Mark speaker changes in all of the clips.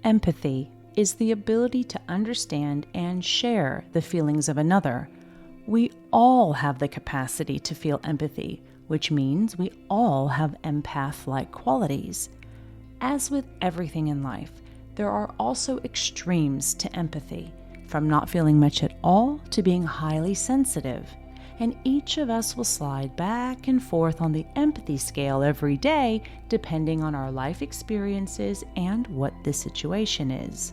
Speaker 1: Empathy is the ability to understand and share the feelings of another. We all have the capacity to feel empathy, which means we all have empath-like qualities. As with everything in life, there are also extremes to empathy, from not feeling much at all to being highly sensitive. And each of us will slide back and forth on the empathy scale every day, depending on our life experiences and what the situation is.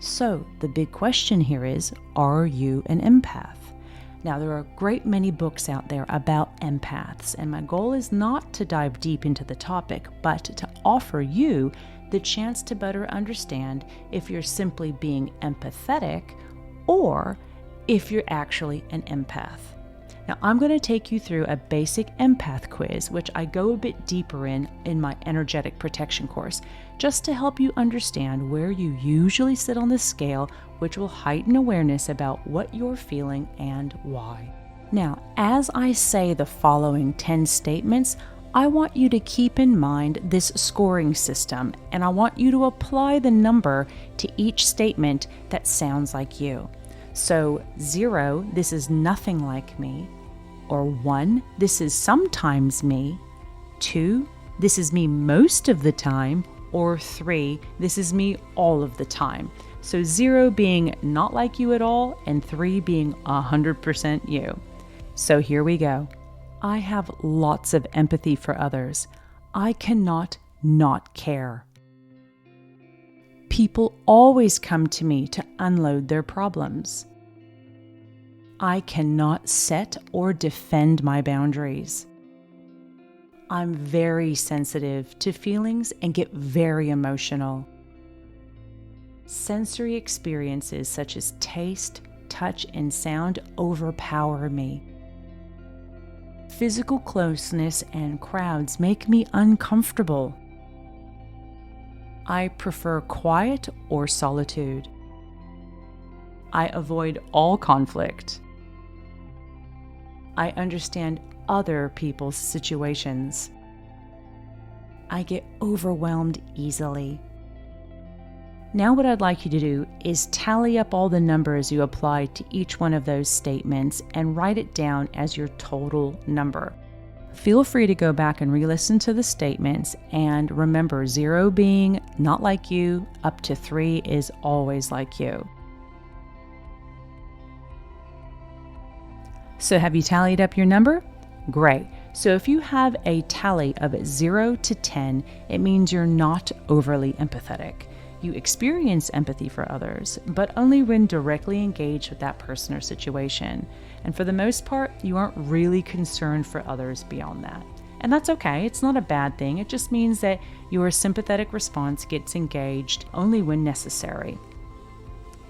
Speaker 1: So the big question here is, are you an empath? Now, there are a great many books out there about empaths, and my goal is not to dive deep into the topic, but to offer you the chance to better understand if you're simply being empathetic or if you're actually an empath. Now, I'm going to take you through a basic empath quiz, which I go a bit deeper in my energetic protection course, just to help you understand where you usually sit on the scale, which will heighten awareness about what you're feeling and why. Now, as I say the following 10 statements, I want you to keep in mind this scoring system, and I want you to apply the number to each statement that sounds like you. So 0, this is nothing like me. Or 1, this is sometimes me. 2, this is me most of the time. Or 3, this is me all of the time. So 0 being not like you at all, and 3 being 100% you. So here we go. I have lots of empathy for others. I cannot not care. People always come to me to unload their problems. I cannot set or defend my boundaries. I'm very sensitive to feelings and get very emotional. Sensory experiences such as taste, touch, and sound overpower me. Physical closeness and crowds make me uncomfortable. I prefer quiet or solitude. I avoid all conflict. I understand other people's situations. I get overwhelmed easily. Now what I'd like you to do is tally up all the numbers you applied to each one of those statements and write it down as your total number. Feel free to go back and re-listen to the statements, and remember, 0 being not like you, up to 3 is always like you. So have you tallied up your number? Great. So if you have a tally of 0 to 10, it means you're not overly empathetic. You experience empathy for others, but only when directly engaged with that person or situation. And for the most part, you aren't really concerned for others beyond that. And that's okay. It's not a bad thing. It just means that your sympathetic response gets engaged only when necessary.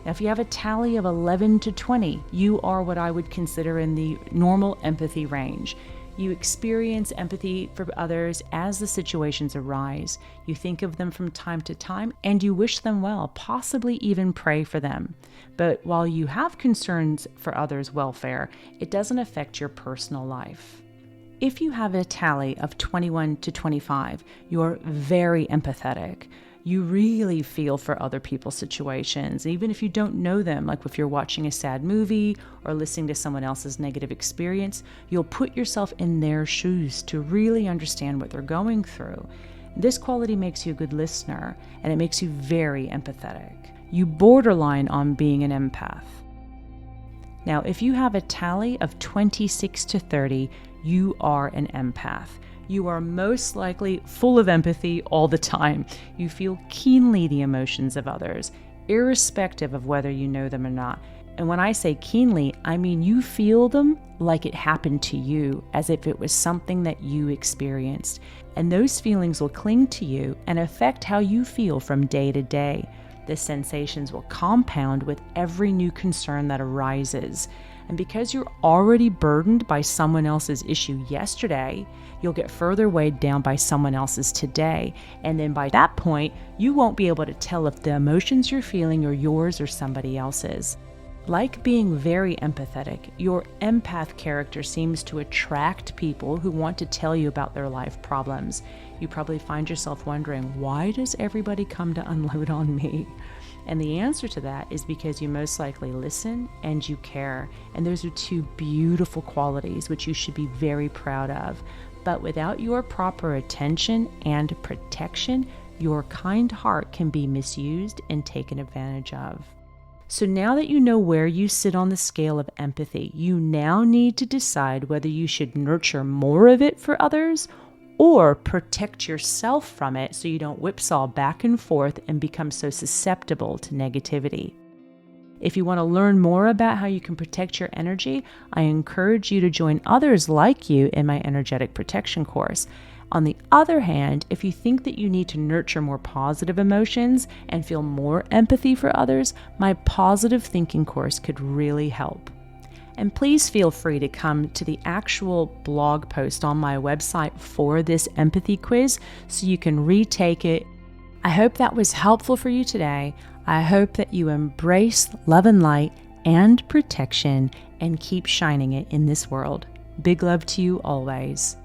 Speaker 1: Now, if you have a tally of 11 to 20, you are what I would consider in the normal empathy range. You experience empathy for others as the situations arise. You think of them from time to time, and you wish them well, possibly even pray for them. But while you have concerns for others' welfare, it doesn't affect your personal life. If you have a tally of 21 to 25, you're very empathetic. You really feel for other people's situations, even if you don't know them. Like if you're watching a sad movie or listening to someone else's negative experience, you'll put yourself in their shoes to really understand what they're going through. This quality makes you a good listener, and it makes you very empathetic. You borderline on being an empath. Now, if you have a tally of 26 to 30, you are an empath. You are most likely full of empathy all the time. You feel keenly the emotions of others, irrespective of whether you know them or not. And when I say keenly, I mean you feel them like it happened to you, as if it was something that you experienced. And those feelings will cling to you and affect how you feel from day to day. The sensations will compound with every new concern that arises. And because you're already burdened by someone else's issue yesterday, you'll get further weighed down by someone else's today. And then by that point, you won't be able to tell if the emotions you're feeling are yours or somebody else's. Like being very empathetic, your empath character seems to attract people who want to tell you about their life problems. You probably find yourself wondering, why does everybody come to unload on me? And the answer to that is because you most likely listen and you care. And those are two beautiful qualities which you should be very proud of. But without your proper attention and protection, your kind heart can be misused and taken advantage of. So now that you know where you sit on the scale of empathy, you now need to decide whether you should nurture more of it for others or protect yourself from it so you don't whipsaw back and forth and become so susceptible to negativity. If you want to learn more about how you can protect your energy, I encourage you to join others like you in my energetic protection course. On the other hand, if you think that you need to nurture more positive emotions and feel more empathy for others, my positive thinking course could really help. And please feel free to come to the actual blog post on my website for this empathy quiz so you can retake it. I hope that was helpful for you today. I hope that you embrace love and light and protection and keep shining it in this world. Big love to you always.